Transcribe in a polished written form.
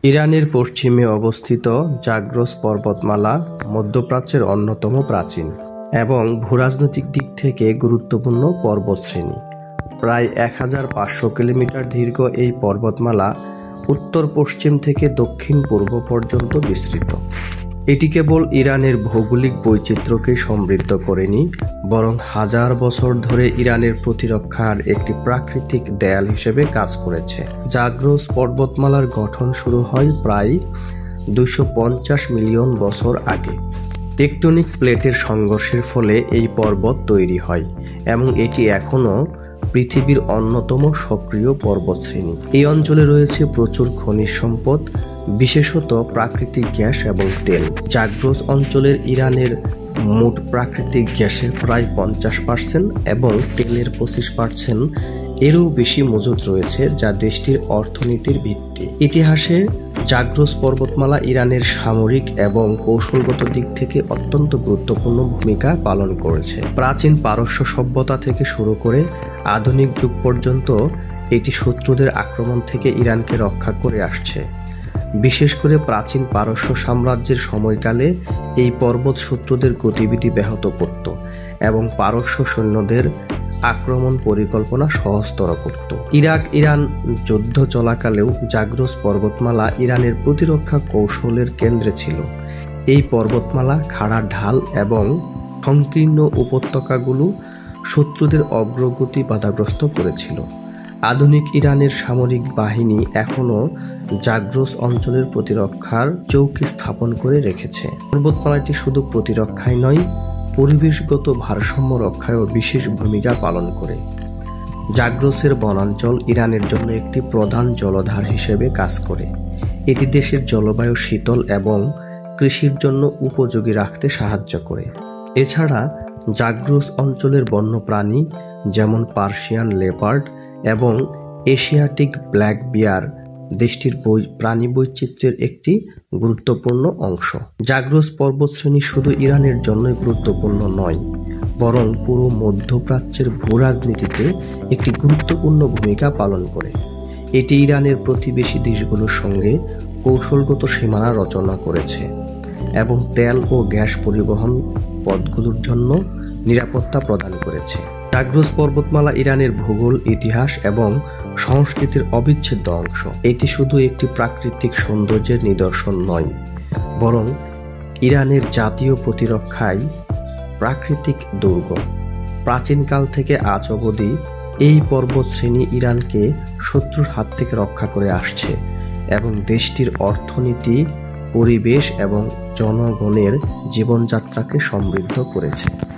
ইরানের পশ্চিমে অবস্থিত জাগ্রস পর্বতমালা মধ্যপ্রাচ্যের অন্যতম প্রাচীন এবং ভূরাজনৈতিক দিক থেকে গুরুত্বপূর্ণ পর্বতশ্রেণী। প্রায় ১৫০০ কিলোমিটার দীর্ঘ এই পর্বতমালা উত্তর-পশ্চিম থেকে দক্ষিণ-পূর্ব পর্যন্ত বিস্তৃত। এটি কেবল ইরানের ভৌগোলিক বৈচিত্র্যকে সমৃদ্ধ করেনি, বরং হাজার বছর ধরে ইরানের প্রতিরক্ষার একটি প্রাকৃতিক দেয়াল হিসেবে কাজ করেছে। জাগ্রস পর্বতমালার গঠন শুরু হয় প্রায় ২৫০ মিলিয়ন বছর আগে। টেকটনিক প্লেটের সংঘর্ষের ফলে এই পর্বত তৈরি হয় এবং এটি এখনও পৃথিবীর অন্যতম সক্রিয় পর্বতশ্রেণী। এই অঞ্চলে রয়েছে প্রচুর খনিজ সম্পদ, বিশেষত প্রাকৃতিক গ্যাস এবং তেল। জাগ্রস অঞ্চলের ইরানের মোট প্রাকৃতিক গ্যাসের প্রায় ৫০% এবং তেলের ২৫% এরও বেশি মজুত রয়েছে, যা দেশটির অর্থনীতির ভিত্তি। ইতিহাসে জাগ্রস পর্বতমালা ইরানের সামরিক এবং কৌশলগত দিক থেকে অত্যন্ত গুরুত্বপূর্ণ ভূমিকা পালন করেছে। প্রাচীন পারস্য সভ্যতা থেকে শুরু করে আধুনিক যুগ পর্যন্ত এটি শত্রুদের আক্রমণ থেকে ইরানকে রক্ষা করে আসছে। বিশেষ করে প্রাচীন পারস্য সাম্রাজ্যের সময়কালে এই পর্বত শত্রুদের গতিবিধি ব্যাহত করত এবং পারস্য সৈন্যদের আক্রমণ পরিকল্পনা সহজতর করত। ইরাক-ইরান যুদ্ধ চলাকালেও জাগ্রস পর্বতমালা ইরানের প্রতিরক্ষা কৌশলের কেন্দ্রে ছিল। এই পর্বতমালা খাড়া ঢাল এবং সংকীর্ণ উপত্যকাগুলো শত্রুদের অগ্রগতি বাধাগ্রস্ত করেছিল। আধুনিক ইরানের সামরিক বাহিনী এখনও জাগ্রস অঞ্চলের প্রতিরক্ষার চৌকি স্থাপন করে রেখেছে। পর্বতমালাটি শুধু প্রতিরক্ষায় নয়, পরিবেশগত ভারসাম্য রক্ষায়ও বিশেষ ভূমিকা পালন করে। জাগ্রসের বনাঞ্চল ইরানের জন্য একটি প্রধান জলধার হিসেবে কাজ করে। এটি দেশের জলবায়ু শীতল এবং কৃষির জন্য উপযোগী রাখতে সাহায্য করে। এছাড়া জাগ্রস অঞ্চলের বন্যপ্রাণী যেমন পার্সিয়ান লেপার্ড এবং এশিয়াটিক ব্ল্যাক বিয়ার দেশটির প্রাণী বৈচিত্র্যের একটি গুরুত্বপূর্ণ অংশ। জাগ্রস পর্বতশ্রেণী শুধু ইরানের জন্যই গুরুত্বপূর্ণ নয়, বরং পুরো মধ্যপ্রাচ্যের ভূরাজনীতিতে একটি গুরুত্বপূর্ণ ভূমিকা পালন করে। এটি ইরানের প্রতিবেশী দেশগুলোর সঙ্গে কৌশলগত সীমানা রচনা করেছে এবং তেল ও গ্যাস পরিবহন পথগুলোর জন্য নিরাপত্তা প্রদান করেছে। জাগ্রস পর্বতমালা ইরানের ভূগোল, ইতিহাস এবং সংস্কৃতির অবিচ্ছেদ্য অংশ। এটি শুধু একটি প্রাকৃতিক সৌন্দর্যের নিদর্শন নয়, বরং ইরানের জাতীয় প্রতিরক্ষায় প্রাকৃতিক দুর্গ। প্রাচীনকাল থেকে আজ অবধি এই পর্বতশ্রেণী ইরানকে শত্রুর হাত থেকে রক্ষা করে আসছে এবং দেশটির অর্থনীতি, পরিবেশ এবং জনগণের জীবনযাত্রাকে সমৃদ্ধ করেছে।